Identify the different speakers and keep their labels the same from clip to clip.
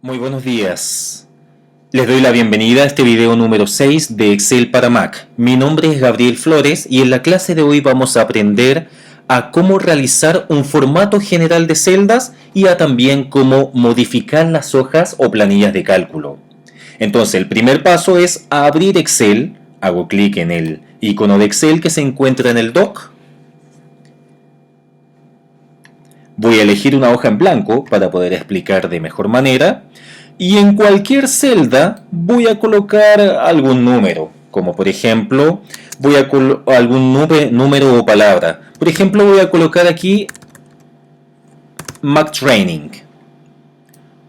Speaker 1: Muy buenos días. Les doy la bienvenida a este video número 6 de Excel para Mac. Mi nombre es Gabriel Flores y en la clase de hoy vamos a aprender a cómo realizar un formato general de celdas y a también cómo modificar las hojas o planillas de cálculo. Entonces, el primer paso es abrir Excel. Hago clic en el icono de Excel que se encuentra en el dock. Voy a elegir una hoja en blanco para poder explicar de mejor manera. Y en cualquier celda voy a colocar algún número, como por ejemplo, voy a algún número o palabra. Por ejemplo, voy a colocar aquí Mac Training.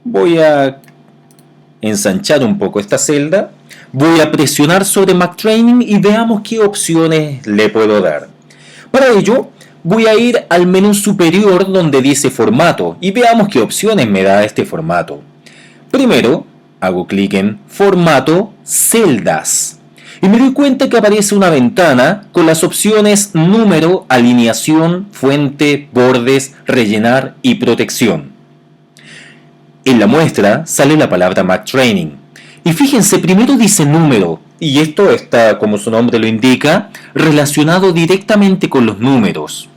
Speaker 1: Voy a ensanchar un poco esta celda. Voy a presionar sobre Mac Training y veamos qué opciones le puedo dar. Para ello, voy a ir al menú superior donde dice formato y veamos qué opciones me da este formato. Primero, hago clic en Formato, Celdas. Y me doy cuenta que aparece una ventana con las opciones Número, Alineación, Fuente, Bordes, Rellenar y Protección. En la muestra sale la palabra Mac Training. Y fíjense, primero dice Número, y esto está, como su nombre lo indica, relacionado directamente con los números.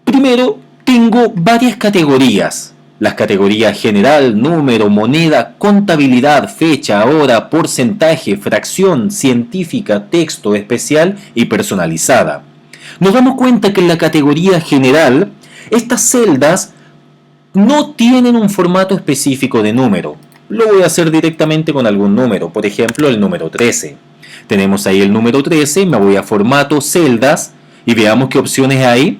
Speaker 1: Primero, tengo varias categorías. Las categorías general, número, moneda, contabilidad, fecha, hora, porcentaje, fracción, científica, texto, especial y personalizada. Nos damos cuenta que en la categoría general, estas celdas no tienen un formato específico de número. Lo voy a hacer directamente con algún número, por ejemplo el número 13. Tenemos ahí el número 13, me voy a formato, celdas y veamos qué opciones hay.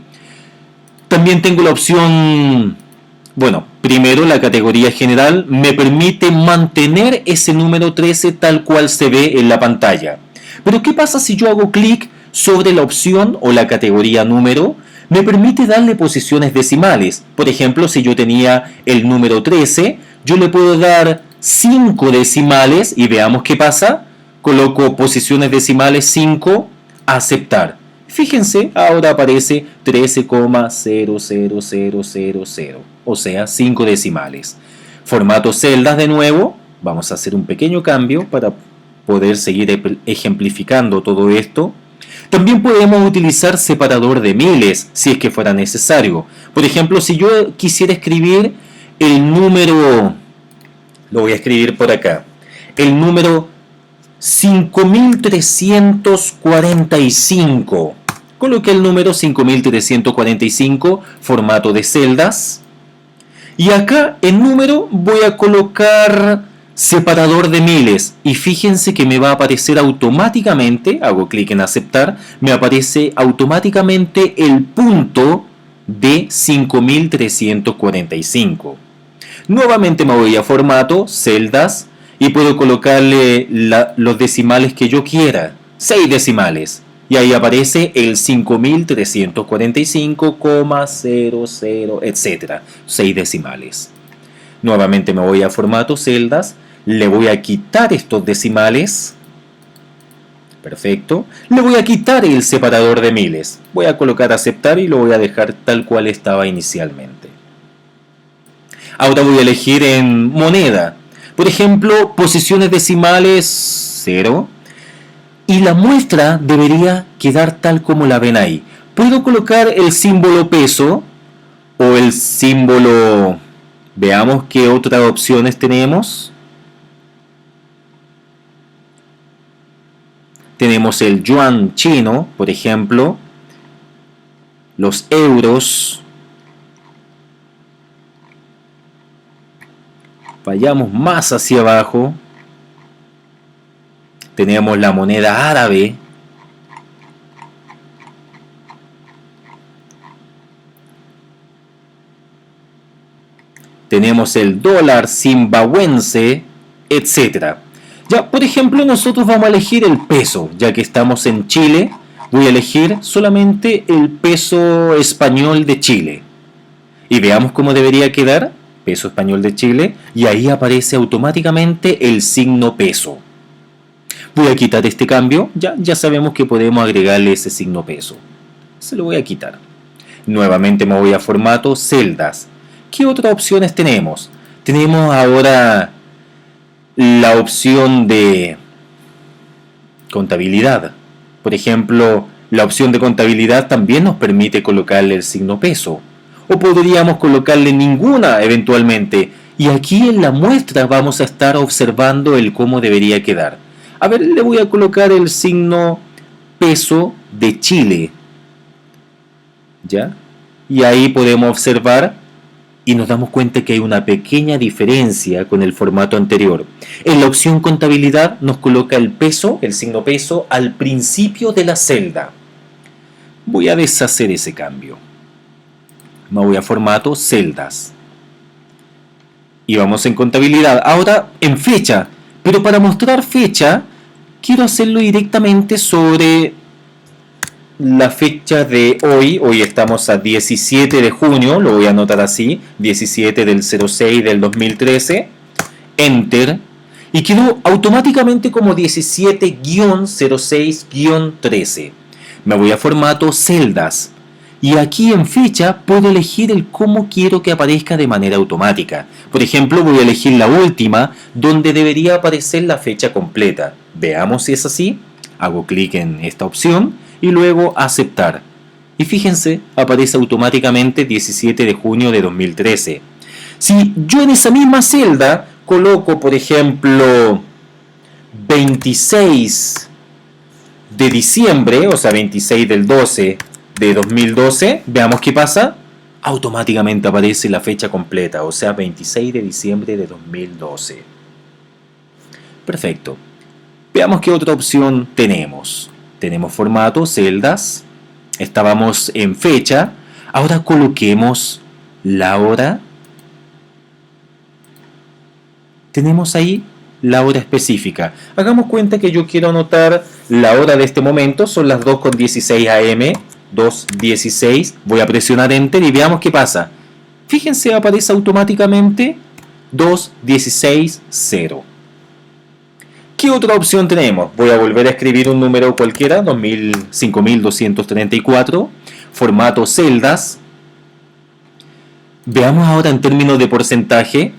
Speaker 1: También tengo la opción... primero la categoría general me permite mantener ese número 13 tal cual se ve en la pantalla. Pero ¿qué pasa si yo hago clic sobre la opción o la categoría número? Me permite darle posiciones decimales. Por ejemplo, si yo tenía el número 13, yo le puedo dar 5 decimales y veamos qué pasa. Coloco posiciones decimales 5, aceptar. Fíjense, ahora aparece 13,00000, o sea, 5 decimales. Formato celdas de nuevo, vamos a hacer un pequeño cambio para poder seguir ejemplificando todo esto. También podemos utilizar separador de miles, si es que fuera necesario. Por ejemplo, si yo quisiera escribir el número, lo voy a escribir por acá, el número 5345. Coloqué el número 5345, formato de celdas. Y acá en número voy a colocar separador de miles. Y fíjense que me va a aparecer automáticamente, hago clic en aceptar, me aparece automáticamente el punto de 5345. Nuevamente me voy a formato, celdas, y puedo colocarle los decimales que yo quiera, 6 decimales. Y ahí aparece el 5345,00, etc. 6 decimales. Nuevamente me voy a formato, celdas, le voy a quitar estos decimales. Perfecto. Le voy a quitar el separador de miles. Voy a colocar aceptar y lo voy a dejar tal cual estaba inicialmente. Ahora voy a elegir en moneda. Por ejemplo, posiciones decimales 0. Y la muestra debería quedar tal como la ven ahí. Puedo colocar el símbolo peso o el símbolo... Veamos qué otras opciones tenemos. Tenemos el yuan chino, por ejemplo. Los euros. Vayamos más hacia abajo. Tenemos la moneda árabe. Tenemos el dólar zimbabuense, etc. Ya, por ejemplo, nosotros vamos a elegir el peso, ya que estamos en Chile. Voy a elegir solamente el peso español de Chile. Y veamos cómo debería quedar. Peso español de Chile. Y ahí aparece automáticamente el signo peso. Voy a quitar este cambio, ya sabemos que podemos agregarle ese signo peso. Se lo voy a quitar. Nuevamente me voy a formato, celdas. ¿Qué otras opciones tenemos? Tenemos ahora la opción de contabilidad. Por ejemplo, la opción de contabilidad también nos permite colocarle el signo peso. O podríamos colocarle ninguna eventualmente. Y aquí en la muestra vamos a estar observando el cómo debería quedar. A ver, le voy a colocar el signo peso de Chile. ¿Ya? Y ahí podemos observar y nos damos cuenta que hay una pequeña diferencia con el formato anterior. En la opción contabilidad nos coloca el peso, el signo peso, al principio de la celda. Voy a deshacer ese cambio. Me voy a formato, celdas. Y vamos en contabilidad. Ahora en fecha. Pero para mostrar fecha, quiero hacerlo directamente sobre la fecha de hoy. Hoy estamos a 17 de junio, lo voy a anotar así, 17 del 06 del 2013, Enter, y quedó automáticamente como 17-06-13. Me voy a formato celdas, y aquí en fecha puedo elegir el cómo quiero que aparezca de manera automática. Por ejemplo, voy a elegir la última, donde debería aparecer la fecha completa. Veamos si es así. Hago clic en esta opción y luego aceptar. Y fíjense, aparece automáticamente 17 de junio de 2013. Si yo en esa misma celda coloco, por ejemplo, 26 de diciembre, o sea, 26 del 12 de 2012, veamos qué pasa. Automáticamente aparece la fecha completa, o sea, 26 de diciembre de 2012. Perfecto. Veamos qué otra opción tenemos. Tenemos formato, celdas, estábamos en fecha, ahora coloquemos la hora. Tenemos ahí la hora específica. Hagamos cuenta que yo quiero anotar la hora de este momento, son las 2:16 am, 2:16, voy a presionar Enter y veamos qué pasa. Fíjense, aparece automáticamente 2:16:0. ¿Qué otra opción tenemos? Voy a volver a escribir un número cualquiera, 5234, formato celdas. Veamos ahora en términos de porcentaje.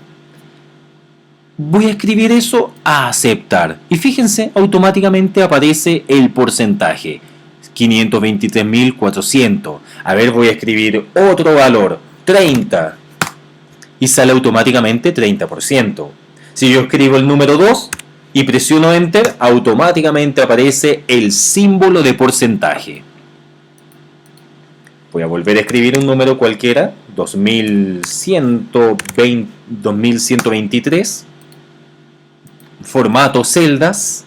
Speaker 1: Voy a escribir eso a aceptar. Y fíjense, automáticamente aparece el porcentaje, 523.400. A ver, voy a escribir otro valor, 30. Y sale automáticamente 30%. Si yo escribo el número 2, y presiono Enter, automáticamente aparece el símbolo de porcentaje. Voy a volver a escribir un número cualquiera, 2123, formato celdas.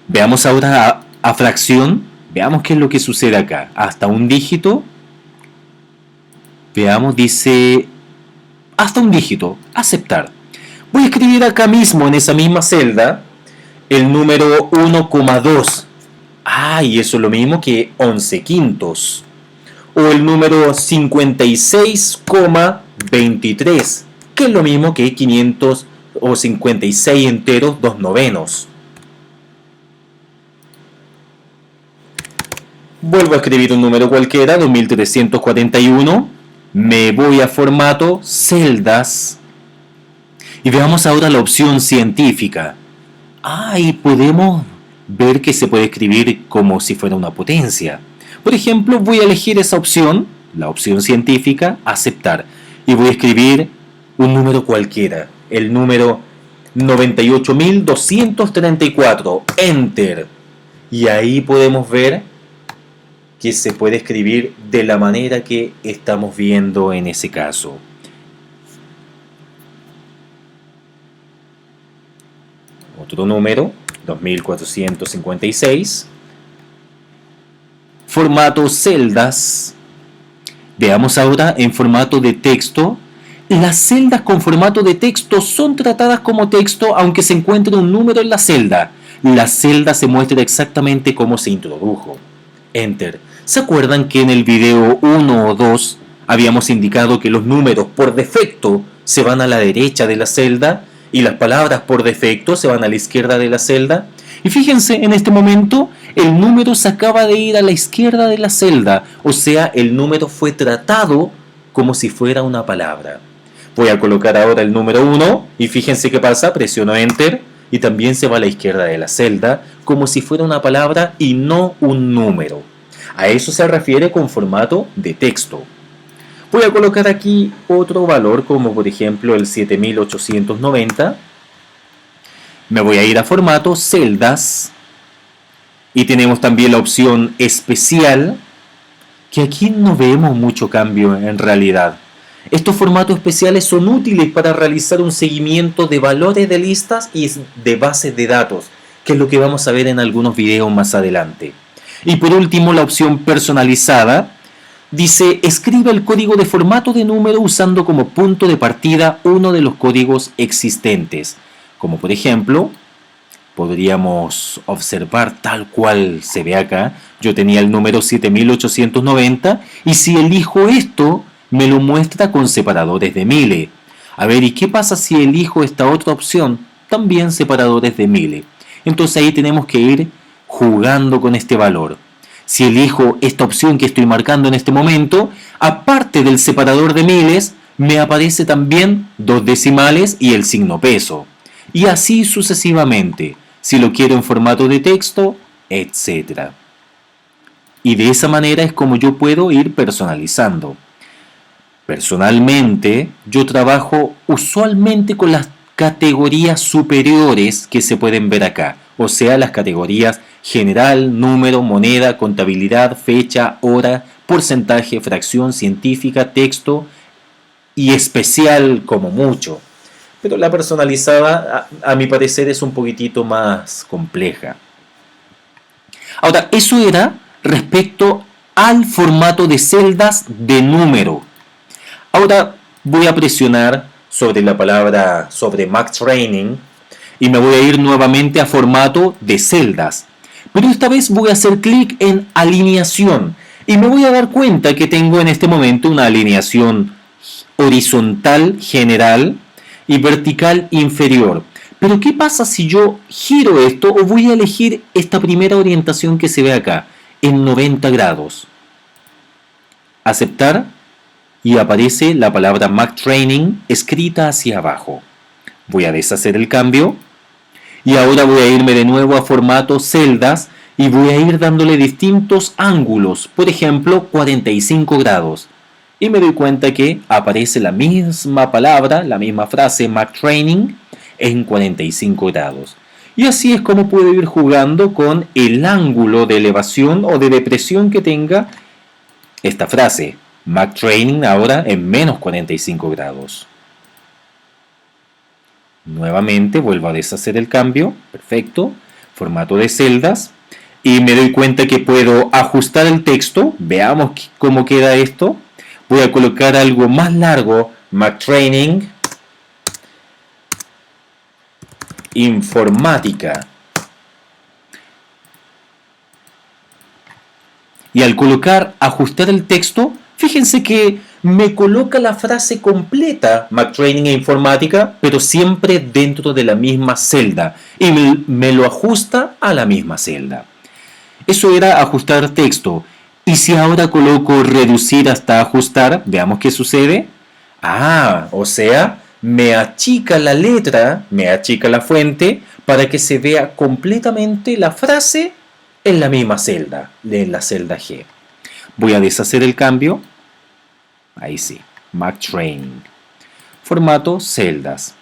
Speaker 1: Veamos ahora a fracción, veamos qué es lo que sucede acá. Hasta un dígito, veamos, dice hasta un dígito, aceptar. Voy a escribir acá mismo, en esa misma celda, el número 1,2. Y eso es lo mismo que 11 quintos. O el número 56,23, que es lo mismo que 500 o 56 enteros, 2 novenos. Vuelvo a escribir un número cualquiera, 2341. Me voy a formato, celdas. Y veamos ahora la opción científica. Y podemos ver que se puede escribir como si fuera una potencia. Por ejemplo, voy a elegir esa opción, la opción científica, aceptar. Y voy a escribir un número cualquiera, el número 98.234, Enter. Y ahí podemos ver que se puede escribir de la manera que estamos viendo en ese caso. Otro número, 2456. Formato celdas. Veamos ahora en formato de texto. Las celdas con formato de texto son tratadas como texto aunque se encuentre un número en la celda. La celda se muestra exactamente cómo se introdujo. Enter. ¿Se acuerdan que en el video 1 o 2 habíamos indicado que los números por defecto se van a la derecha de la celda y las palabras por defecto se van a la izquierda de la celda? Y fíjense, en este momento el número se acaba de ir a la izquierda de la celda, o sea, el número fue tratado como si fuera una palabra. Voy a colocar ahora el número 1 y fíjense qué pasa, presiono Enter y también se va a la izquierda de la celda como si fuera una palabra y no un número. A eso se refiere con formato de texto. Voy a colocar aquí otro valor como por ejemplo el 7890. Me voy a ir a formato, celdas, y tenemos también la opción especial, que aquí no vemos mucho cambio en realidad. Estos formatos especiales son útiles para realizar un seguimiento de valores de listas y de bases de datos, que es lo que vamos a ver en algunos videos más adelante. Y por último, la opción personalizada dice: escribe el código de formato de número usando como punto de partida uno de los códigos existentes. Como por ejemplo, podríamos observar tal cual se ve acá. Yo tenía el número 7890 y si elijo esto, me lo muestra con separadores de miles. A ver, ¿y qué pasa si elijo esta otra opción? También separadores de miles. Entonces ahí tenemos que ir jugando con este valor. Si elijo esta opción que estoy marcando en este momento, aparte del separador de miles, me aparece también dos decimales y el signo peso. Y así sucesivamente, si lo quiero en formato de texto, etc. Y de esa manera es como yo puedo ir personalizando. Personalmente, yo trabajo usualmente con las categorías superiores que se pueden ver acá, o sea, las categorías general, número, moneda, contabilidad, fecha, hora, porcentaje, fracción, científica, texto y especial como mucho. Pero la personalizada, a mi parecer, es un poquitito más compleja. Ahora, eso era respecto al formato de celdas de número. Ahora voy a presionar sobre la palabra, sobre Mac Training, y me voy a ir nuevamente a formato de celdas. Pero esta vez voy a hacer clic en alineación y me voy a dar cuenta que tengo en este momento una alineación horizontal general y vertical inferior. Pero ¿qué pasa si yo giro esto o voy a elegir esta primera orientación que se ve acá, en 90 grados? Aceptar y aparece la palabra Mac Training escrita hacia abajo. Voy a deshacer el cambio y ahora voy a irme de nuevo a formato celdas y voy a ir dándole distintos ángulos, por ejemplo 45 grados. Y me doy cuenta que aparece la misma palabra, la misma frase Mac Training en 45 grados. Y así es como puedo ir jugando con el ángulo de elevación o de depresión que tenga esta frase. Mac Training ahora en menos 45 grados. Nuevamente vuelvo a deshacer el cambio. Perfecto. Formato de celdas. Y me doy cuenta que puedo ajustar el texto. Veamos cómo queda esto. Voy a colocar algo más largo. Mac Training Informática. Y al colocar ajustar el texto, fíjense que me coloca la frase completa, Mac Training e Informática, pero siempre dentro de la misma celda. Y me lo ajusta a la misma celda. Eso era ajustar texto. Y si ahora coloco reducir hasta ajustar, veamos qué sucede. O sea, me achica la letra, me achica la fuente, para que se vea completamente la frase en la misma celda, en la celda G. Voy a deshacer el cambio. Ahí sí, Mac Training. Formato celdas.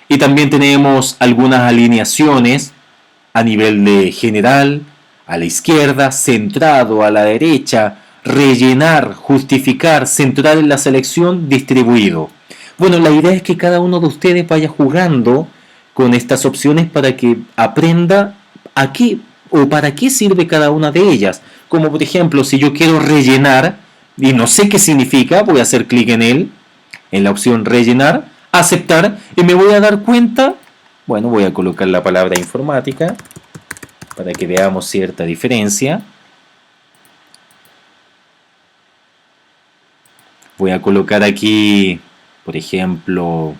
Speaker 1: Y también tenemos algunas alineaciones a nivel de general, a la izquierda, centrado, a la derecha, rellenar, justificar, centrar en la selección, distribuido. Bueno, la idea es que cada uno de ustedes vaya jugando con estas opciones para que aprenda a qué o para qué sirve cada una de ellas. Como por ejemplo, si yo quiero rellenar y no sé qué significa, voy a hacer clic en él, en la opción rellenar, aceptar, y me voy a dar cuenta, bueno, voy a colocar la palabra informática para que veamos cierta diferencia. Voy a colocar aquí, por ejemplo,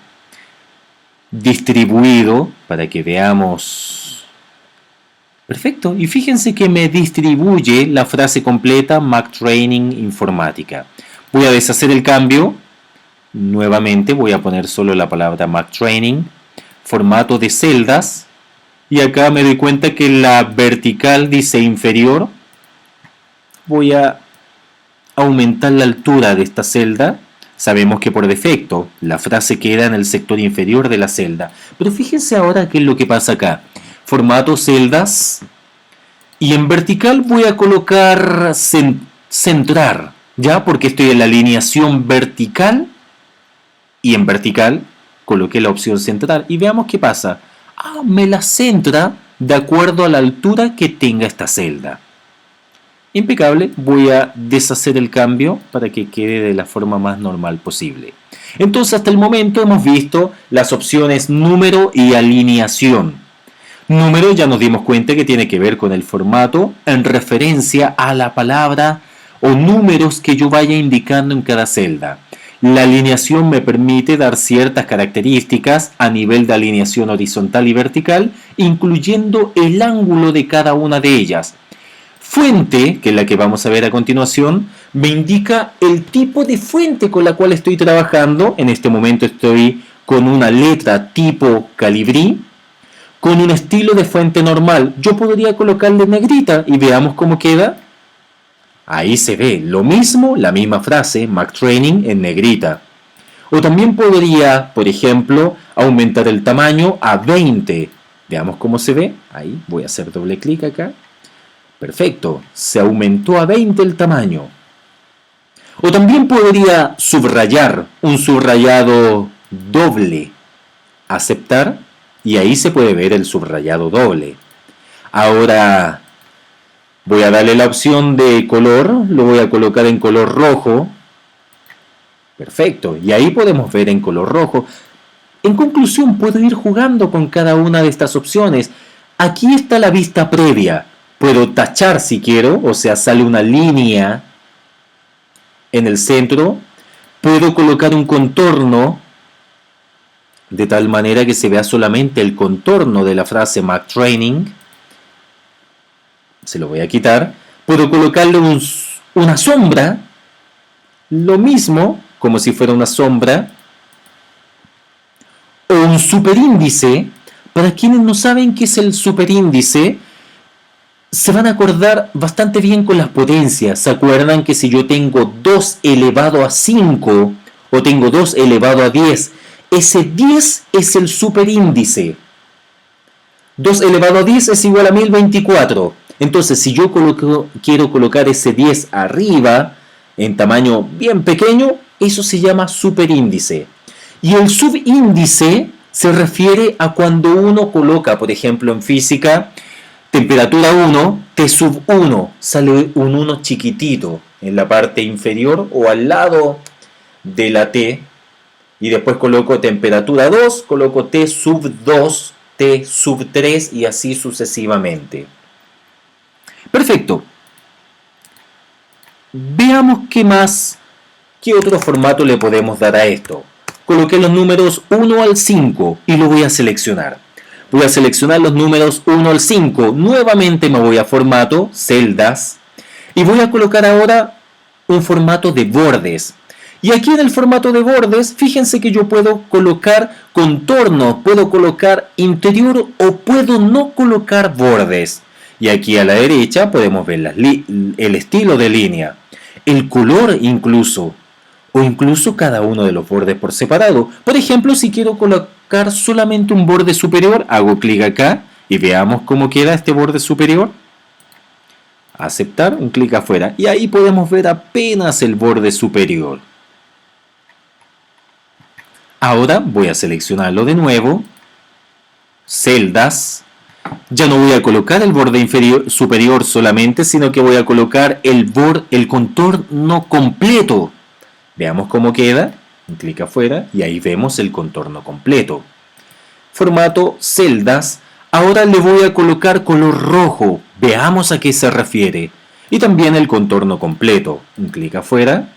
Speaker 1: distribuido para que veamos. Perfecto, y fíjense que me distribuye la frase completa Mac Training Informática. Voy a deshacer el cambio Nuevamente voy a poner solo la palabra Mac Training, formato de celdas, y acá me doy cuenta que la vertical dice inferior. Voy a aumentar la altura de esta celda. Sabemos que por defecto la frase queda en el sector inferior de la celda. Pero fíjense ahora qué es lo que pasa acá. Formato celdas. Y en vertical voy a colocar centrar. ¿Ya? Porque estoy en la alineación vertical. Y en vertical coloqué la opción centrar. Y veamos qué pasa. Me la centra de acuerdo a la altura que tenga esta celda. Impecable, voy a deshacer el cambio para que quede de la forma más normal posible. Entonces hasta el momento hemos visto las opciones número y alineación. Número ya nos dimos cuenta que tiene que ver con el formato en referencia a la palabra o números que yo vaya indicando en cada celda. La alineación me permite dar ciertas características a nivel de alineación horizontal y vertical, incluyendo el ángulo de cada una de ellas. Fuente, que es la que vamos a ver a continuación, me indica el tipo de fuente con la cual estoy trabajando. En este momento estoy con una letra tipo Calibri, con un estilo de fuente normal. Yo podría colocarle negrita y veamos cómo queda. Ahí se ve lo mismo, la misma frase, Mac Training en negrita. O también podría, por ejemplo, aumentar el tamaño a 20. Veamos cómo se ve. Ahí voy a hacer doble clic acá. Perfecto, se aumentó a 20 el tamaño. O también podría subrayar, un subrayado doble. Aceptar, y ahí se puede ver el subrayado doble. Ahora voy a darle la opción de color, lo voy a colocar en color rojo. Perfecto, y ahí podemos ver en color rojo. En conclusión, puedo ir jugando con cada una de estas opciones. Aquí está la vista previa. Puedo tachar si quiero, o sea, sale una línea en el centro. Puedo colocar un contorno de tal manera que se vea solamente el contorno de la frase Mac Training. Se lo voy a quitar. Puedo colocarle una sombra, lo mismo, como si fuera una sombra, o un superíndice. Para quienes no saben qué es el superíndice, se van a acordar bastante bien con las potencias. ¿Se acuerdan que si yo tengo 2 elevado a 5 o tengo 2 elevado a 10, ese 10 es el superíndice? 2 elevado a 10 es igual a 1024. Entonces, si yo quiero colocar ese 10 arriba, en tamaño bien pequeño, eso se llama superíndice. Y el subíndice se refiere a cuando uno coloca, por ejemplo, en física, temperatura 1, T sub 1, sale un 1 chiquitito en la parte inferior o al lado de la T. Y después coloco temperatura 2, coloco T sub 2, T sub 3 y así sucesivamente. Perfecto. Veamos qué otro formato le podemos dar a esto. Coloqué los números 1 al 5 y lo voy a seleccionar. Voy a seleccionar los números 1 al 5. Nuevamente me voy a formato, celdas. Y voy a colocar ahora un formato de bordes. Y aquí en el formato de bordes, fíjense que yo puedo colocar contorno, puedo colocar interior o puedo no colocar bordes. Y aquí a la derecha podemos ver el estilo de línea, el color incluso, o incluso cada uno de los bordes por separado. Por ejemplo, si quiero colocar solamente un borde superior, hago clic acá y veamos cómo queda este borde superior. Aceptar, un clic afuera y ahí podemos ver apenas el borde superior. Ahora voy a seleccionarlo de nuevo, celdas. Ya no voy a colocar el borde superior solamente, sino que voy a colocar el contorno completo. Veamos cómo queda. Un clic afuera y ahí vemos el contorno completo. Formato celdas. Ahora le voy a colocar color rojo. Veamos a qué se refiere. Y también el contorno completo. Un clic afuera.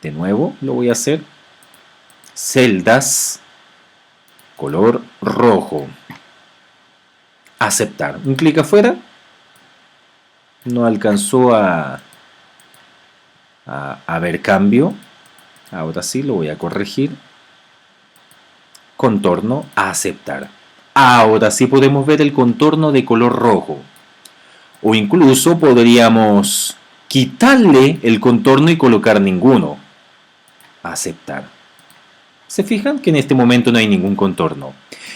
Speaker 1: De nuevo lo voy a hacer. Celdas. Color rojo. Aceptar. Un clic afuera. No alcanzó a ver cambio. Ahora sí lo voy a corregir. Contorno a aceptar. Ahora sí podemos ver el contorno de color rojo. O incluso podríamos quitarle el contorno y colocar ninguno. Aceptar. ¿Se fijan que en este momento no hay ningún contorno?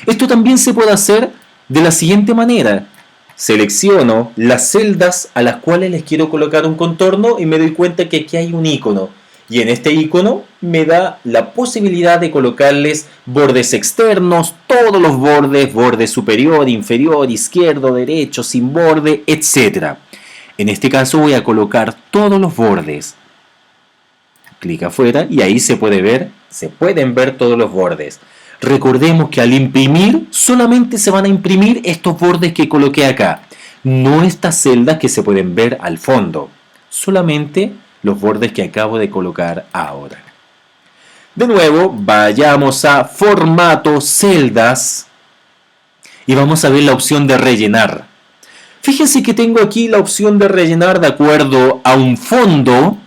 Speaker 1: Esto también se puede hacer de la siguiente manera. Selecciono las celdas a las cuales les quiero colocar un contorno y me doy cuenta que aquí hay un icono. Y en este icono me da la posibilidad de colocarles bordes externos, todos los bordes, borde superior, inferior, izquierdo, derecho, sin borde, etc. En este caso voy a colocar todos los bordes. Clic afuera y ahí se pueden ver todos los bordes. Recordemos que al imprimir solamente se van a imprimir estos bordes que coloqué acá, no estas celdas que se pueden ver al fondo, solamente los bordes que acabo de colocar ahora. De nuevo, vayamos a formato celdas y vamos a ver la opción de rellenar. Fíjense que tengo aquí la opción de rellenar de acuerdo a un fondo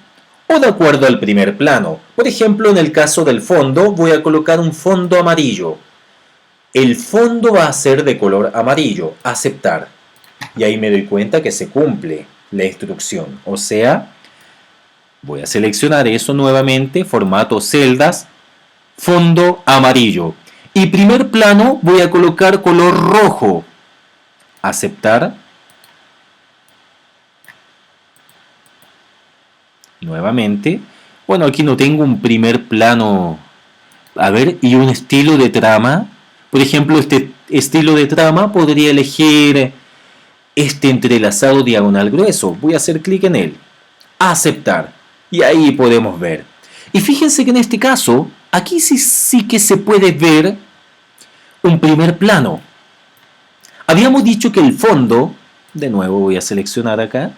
Speaker 1: o de acuerdo al primer plano. Por ejemplo, en el caso del fondo, voy a colocar un fondo amarillo. El fondo va a ser de color amarillo. Aceptar. Y ahí me doy cuenta que se cumple la instrucción. O sea, voy a seleccionar eso nuevamente, formato celdas, fondo amarillo. Y primer plano voy a colocar color rojo. Aceptar. Nuevamente. Bueno, aquí no tengo un primer plano. A ver, y un estilo de trama. Por ejemplo, este estilo de trama podría elegir este entrelazado diagonal grueso. Voy a hacer clic en él. Aceptar. Y ahí podemos ver. Y fíjense que en este caso, aquí sí que se puede ver un primer plano. Habíamos dicho que el fondo, de nuevo voy a seleccionar acá.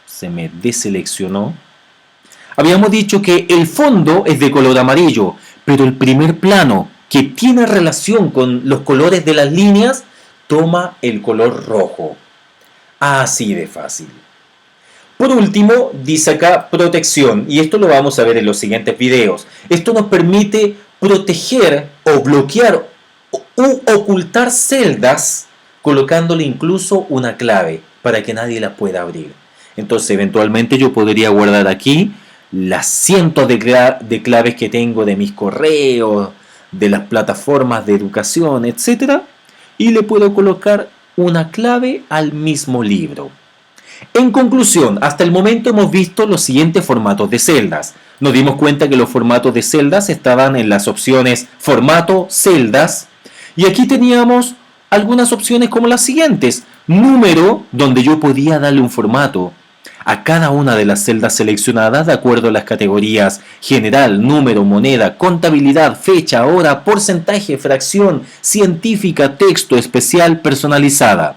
Speaker 1: Se me deseleccionó. Habíamos dicho que el fondo es de color amarillo, pero el primer plano, que tiene relación con los colores de las líneas, toma el color rojo. Así de fácil. Por último, dice acá protección, y esto lo vamos a ver en los siguientes videos. Esto nos permite proteger o bloquear u ocultar celdas colocándole incluso una clave para que nadie las pueda abrir. Entonces, eventualmente yo podría guardar aquí las cientos de claves que tengo de mis correos, de las plataformas de educación, etc. Y le puedo colocar una clave al mismo libro. En conclusión, hasta el momento hemos visto los siguientes formatos de celdas. Nos dimos cuenta que los formatos de celdas estaban en las opciones formato, celdas. Y aquí teníamos algunas opciones como las siguientes. Número, donde yo podía darle un formato a cada una de las celdas seleccionadas de acuerdo a las categorías general, número, moneda, contabilidad, fecha, hora, porcentaje, fracción, científica, texto, especial, personalizada.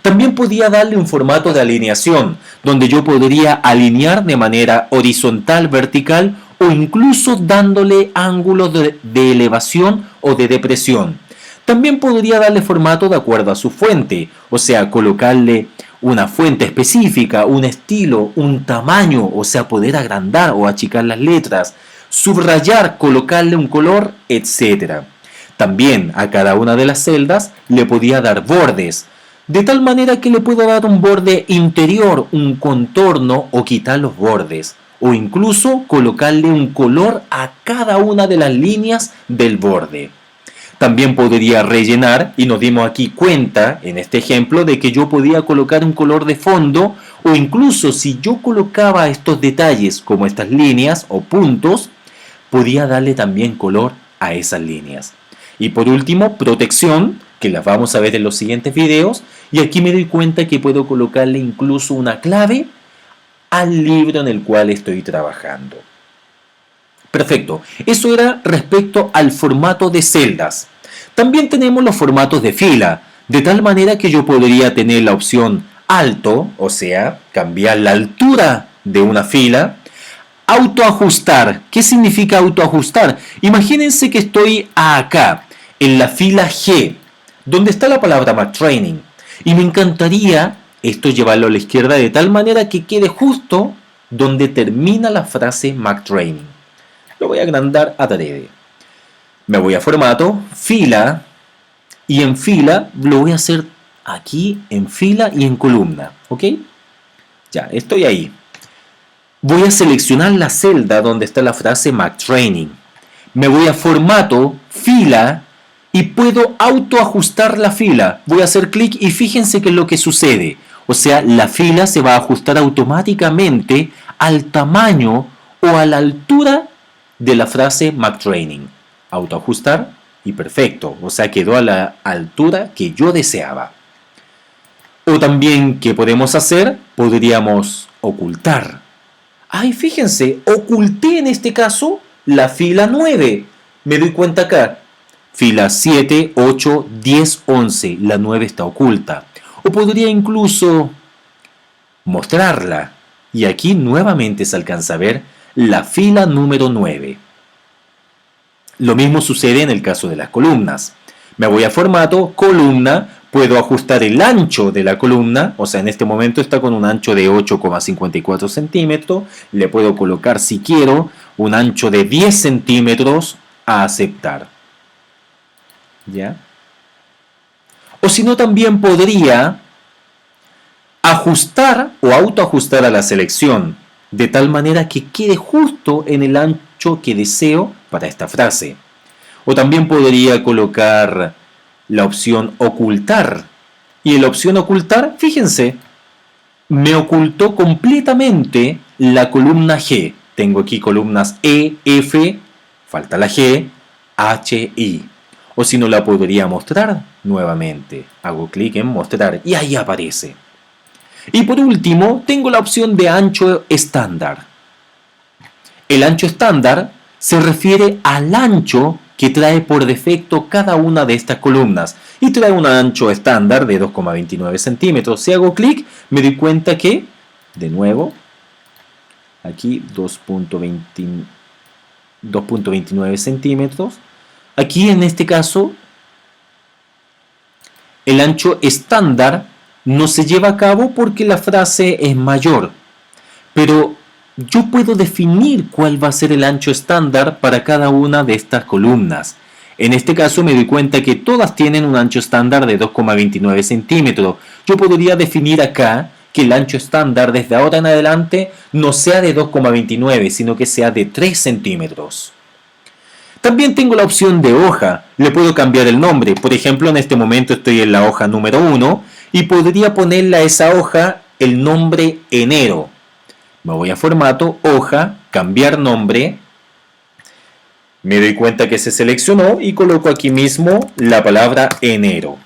Speaker 1: También podía darle un formato de alineación, donde yo podría alinear de manera horizontal, vertical o incluso dándole ángulos de elevación o de depresión. También podría darle formato de acuerdo a su fuente, o sea, colocarle una fuente específica, un estilo, un tamaño, o sea, poder agrandar o achicar las letras, subrayar, colocarle un color, etc. También a cada una de las celdas le podía dar bordes, de tal manera que le puedo dar un borde interior, un contorno o quitar los bordes, o incluso colocarle un color a cada una de las líneas del borde. También podría rellenar, y nos dimos aquí cuenta en este ejemplo de que yo podía colocar un color de fondo, o incluso si yo colocaba estos detalles como estas líneas o puntos, podía darle también color a esas líneas. Y por último, protección, que las vamos a ver en los siguientes videos, y aquí me doy cuenta que puedo colocarle incluso una clave al libro en el cual estoy trabajando. Perfecto, eso era respecto al formato de celdas. También tenemos los formatos de fila, de tal manera que yo podría tener la opción alto, o sea, cambiar la altura de una fila. Autoajustar, ¿qué significa autoajustar? Imagínense que estoy acá, en la fila G, donde está la palabra McTraining, y me encantaría esto llevarlo a la izquierda de tal manera que quede justo donde termina la frase McTraining. lo voy a agrandar adrede. Me voy a formato, fila, y en fila lo voy a hacer aquí en fila y en columna, ¿ok? Ya, estoy ahí. Voy a seleccionar la celda donde está la frase McTraining. Me voy a formato, fila, y puedo autoajustar la fila. Voy a hacer clic y fíjense qué es lo que sucede. O sea, la fila se va a ajustar automáticamente al tamaño o a la altura de la frase McTraining. Autoajustar y perfecto. O sea, quedó a la altura que yo deseaba. O también, ¿qué podemos hacer? Podríamos ocultar. Ay, fíjense, oculté en este caso la fila 9. Me doy cuenta acá. Fila 7, 8, 10, 11. La 9 está oculta. O podría incluso mostrarla. Y aquí nuevamente se alcanza a ver la fila número 9. Lo mismo sucede en el caso de las columnas. Me voy a formato, columna, puedo ajustar el ancho de la columna, o sea, en este momento está con un ancho de 8,54 centímetros, le puedo colocar si quiero un ancho de 10 centímetros a aceptar. ¿Ya? O si no, también podría ajustar o autoajustar a la selección, de tal manera que quede justo en el ancho que deseo para esta frase. O también podría colocar la opción ocultar. Y en la opción ocultar, fíjense, me ocultó completamente la columna G. Tengo aquí columnas E, F, falta la G, H, I. O si no, la podría mostrar nuevamente. Hago clic en mostrar y ahí aparece. Y por último, tengo la opción de ancho estándar. El ancho estándar se refiere al ancho que trae por defecto cada una de estas columnas y trae un ancho estándar de 2,29 centímetros. Si hago clic, me doy cuenta que, de nuevo, aquí 2,29 centímetros. Aquí en este caso, el ancho estándar no se lleva a cabo porque la frase es mayor, pero yo puedo definir cuál va a ser el ancho estándar para cada una de estas columnas. En este caso me doy cuenta que todas tienen un ancho estándar de 2,29 centímetros. Yo podría definir acá que el ancho estándar desde ahora en adelante no sea de 2,29, sino que sea de 3 centímetros. También tengo la opción de hoja. Le puedo cambiar el nombre. Por ejemplo, en este momento estoy en la hoja número 1 y podría ponerle a esa hoja el nombre enero. Me voy a formato, hoja, cambiar nombre. Me doy cuenta que se seleccionó y coloco aquí mismo la palabra enero.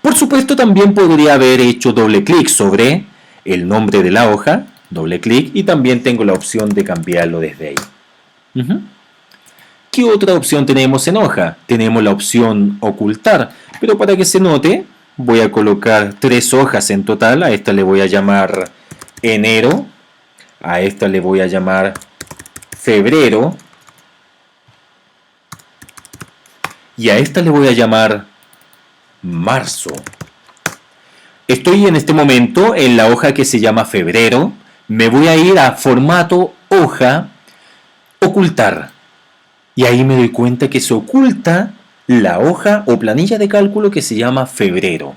Speaker 1: Por supuesto, también podría haber hecho doble clic sobre el nombre de la hoja, doble clic, y también tengo la opción de cambiarlo desde ahí. ¿Qué otra opción tenemos en hoja? Tenemos la opción ocultar, pero para que se note, voy a colocar 3 hojas en total. A esta le voy a llamar enero. A esta le voy a llamar febrero. Y a esta le voy a llamar marzo. Estoy en este momento en la hoja que se llama febrero. Me voy a ir a formato, hoja, ocultar. Y ahí me doy cuenta que se oculta la hoja o planilla de cálculo que se llama febrero.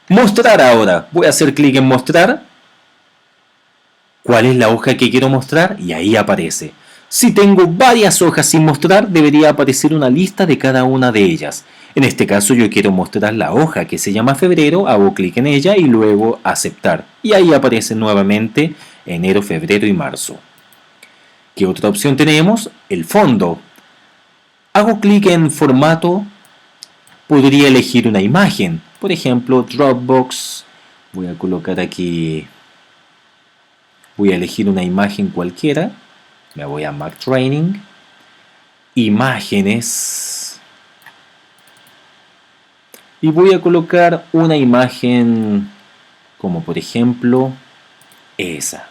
Speaker 1: Mostrar ahora. Voy a hacer clic en mostrar. ¿Cuál es la hoja que quiero mostrar? Y ahí aparece. Si tengo varias hojas sin mostrar, debería aparecer una lista de cada una de ellas. En este caso yo quiero mostrar la hoja que se llama febrero, hago clic en ella y luego aceptar. Y ahí aparece nuevamente enero, febrero y marzo. ¿Qué otra opción tenemos? El fondo. Hago clic en formato, podría elegir una imagen. Por ejemplo, Dropbox. Voy a colocar aquí... Voy a elegir una imagen cualquiera. Me voy a McTraining. Imágenes. Y voy a colocar una imagen como por ejemplo esa.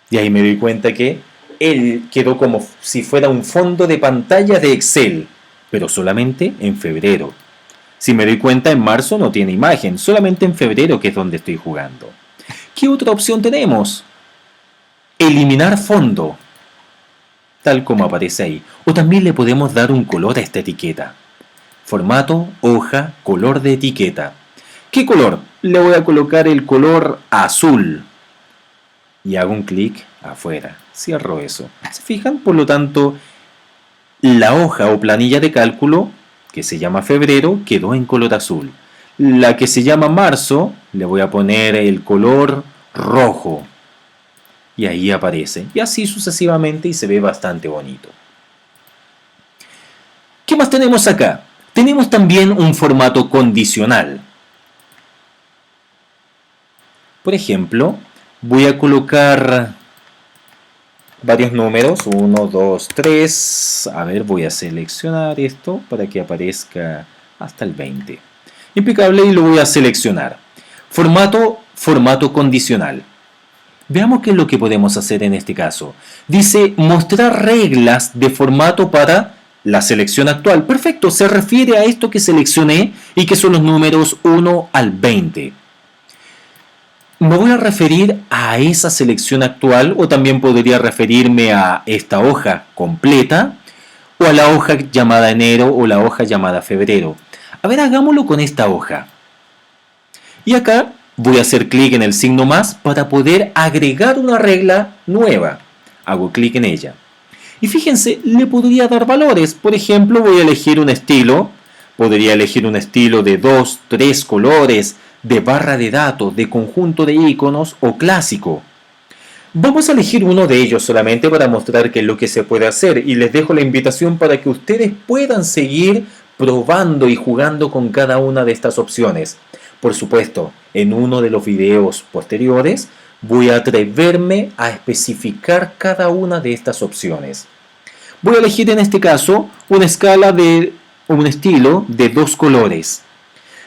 Speaker 1: Y ahí me doy cuenta que él quedó como si fuera un fondo de pantalla de Excel, pero solamente en febrero. Si me doy cuenta, en marzo no tiene imagen, solamente en febrero que es donde estoy jugando. ¿Qué otra opción tenemos? Eliminar fondo. tal como aparece ahí. O también le podemos dar un color a esta etiqueta. Formato, hoja, color de etiqueta. ¿Qué color? Le voy a colocar el color azul. Y hago un clic afuera. Cierro eso. ¿Se fijan? Por lo tanto, la hoja o planilla de cálculo, que se llama febrero, quedó en color azul. La que se llama marzo, le voy a poner el color rojo. Y ahí aparece. Y así sucesivamente y se ve bastante bonito. ¿Qué más tenemos acá? Tenemos también un formato condicional. Por ejemplo, voy a colocar varios números, 1, 2, 3. A ver, voy a seleccionar esto para que aparezca hasta el 20. Impecable, y lo voy a seleccionar. Formato condicional. Veamos qué es lo que podemos hacer en este caso. Dice mostrar reglas de formato para la selección actual. Perfecto, se refiere a esto que seleccioné y que son los números 1 al 20. Me voy a referir a esa selección actual, o también podría referirme a esta hoja completa o a la hoja llamada enero o la hoja llamada febrero. A ver, hagámoslo con esta hoja. Y acá voy a hacer clic en el signo más para poder agregar una regla nueva. Hago clic en ella. Y fíjense, le podría dar valores. Por ejemplo, voy a elegir un estilo. Podría elegir un estilo de 2, 3 colores, de barra de datos, de conjunto de iconos o clásico. Vamos a elegir uno de ellos solamente para mostrar qué es lo que se puede hacer, y les dejo la invitación para que ustedes puedan seguir probando y jugando con cada una de estas opciones. Por supuesto, en uno de los videos posteriores voy a atreverme a especificar cada una de estas opciones. Voy a elegir en este caso una escala de un estilo de 2 colores.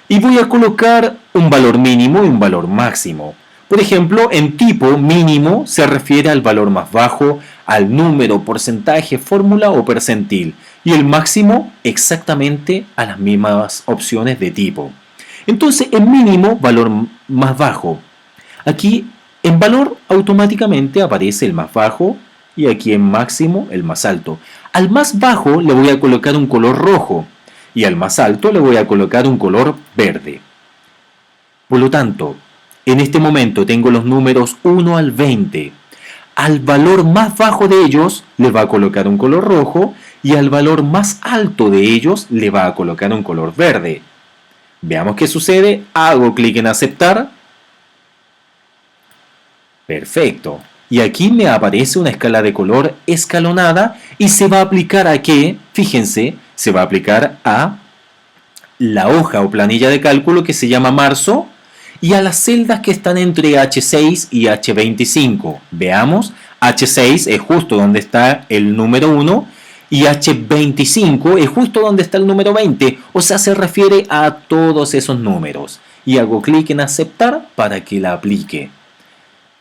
Speaker 1: Y voy a colocar un valor mínimo y un valor máximo. Por ejemplo, en tipo mínimo se refiere al valor más bajo, al número, porcentaje, fórmula o percentil. Y el máximo exactamente a las mismas opciones de tipo. Entonces, en mínimo, valor más bajo. Aquí, en valor, automáticamente aparece el más bajo. Y aquí en máximo, el más alto. Al más bajo le voy a colocar un color rojo. Y al más alto le voy a colocar un color verde. Por lo tanto, en este momento tengo los números 1 al 20. Al valor más bajo de ellos le va a colocar un color rojo y al valor más alto de ellos le va a colocar un color verde. Veamos qué sucede. Hago clic en aceptar. Perfecto. Y aquí me aparece una escala de color escalonada y se va a aplicar a qué, fíjense, se va a aplicar a la hoja o planilla de cálculo que se llama marzo y a las celdas que están entre H6 y H25. Veamos, H6 es justo donde está el número 1 y H25 es justo donde está el número 20, o sea, se refiere a todos esos números. Y hago clic en aceptar para que la aplique.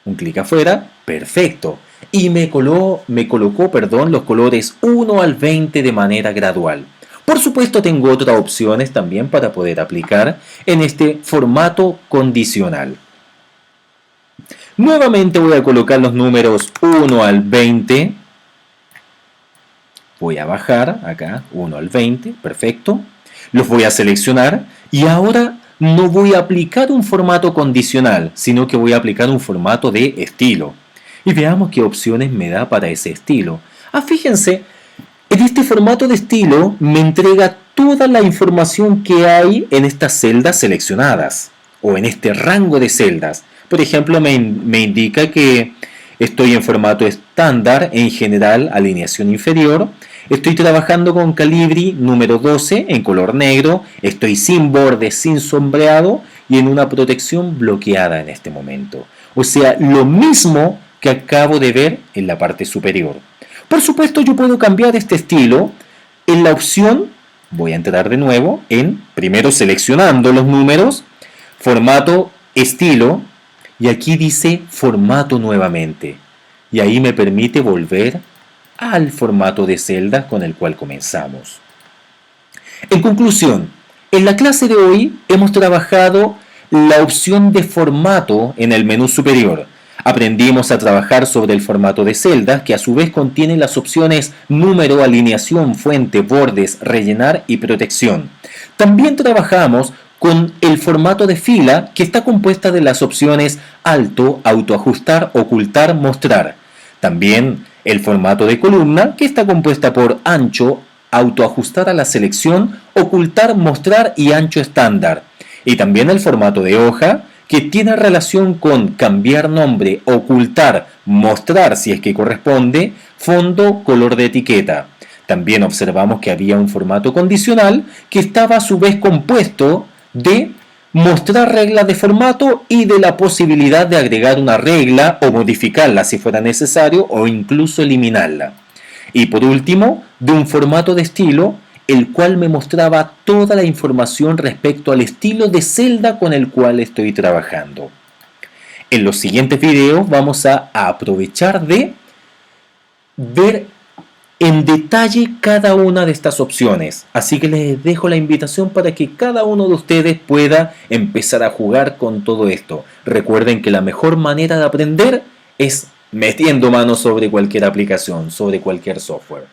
Speaker 1: Un clic afuera, perfecto. Y me colocó, los colores 1 al 20 de manera gradual. Por supuesto, tengo otras opciones también para poder aplicar en este formato condicional. Nuevamente voy a colocar los números 1 al 20. Voy a bajar acá, 1 al 20, perfecto. Los voy a seleccionar y ahora no voy a aplicar un formato condicional, sino que voy a aplicar un formato de estilo. Y veamos qué opciones me da para ese estilo. Fíjense, en este formato de estilo me entrega toda la información que hay en estas celdas seleccionadas, o en este rango de celdas. Por ejemplo, me indica que estoy en formato estándar, en general, alineación inferior. Estoy trabajando con Calibri número 12 en color negro, estoy sin bordes, sin sombreado y en una protección bloqueada en este momento. O sea, lo mismo que acabo de ver en la parte superior. Por supuesto, yo puedo cambiar este estilo. En la opción, voy a entrar de nuevo en, primero seleccionando los números, formato, estilo, y aquí dice formato nuevamente. Y ahí me permite volver al formato de celda con el cual comenzamos. En conclusión, en la clase de hoy hemos trabajado la opción de formato en el menú superior. Aprendimos a trabajar sobre el formato de celdas, que a su vez contiene las opciones número, alineación, fuente, bordes, rellenar y protección. También trabajamos con el formato de fila, que está compuesta de las opciones alto, autoajustar, ocultar, mostrar. También el formato de columna, que está compuesta por ancho, autoajustar a la selección, ocultar, mostrar y ancho estándar. Y también el formato de hoja, que tiene relación con cambiar nombre, ocultar, mostrar si es que corresponde, fondo, color de etiqueta. También observamos que había un formato condicional que estaba a su vez compuesto de mostrar reglas de formato y de la posibilidad de agregar una regla o modificarla si fuera necesario o incluso eliminarla. Y por último, de un formato de estilo, el cual me mostraba toda la información respecto al estilo de celda con el cual estoy trabajando. En los siguientes videos vamos a aprovechar de ver en detalle cada una de estas opciones. Así que les dejo la invitación para que cada uno de ustedes pueda empezar a jugar con todo esto. Recuerden que la mejor manera de aprender es metiendo mano sobre cualquier aplicación, sobre cualquier software.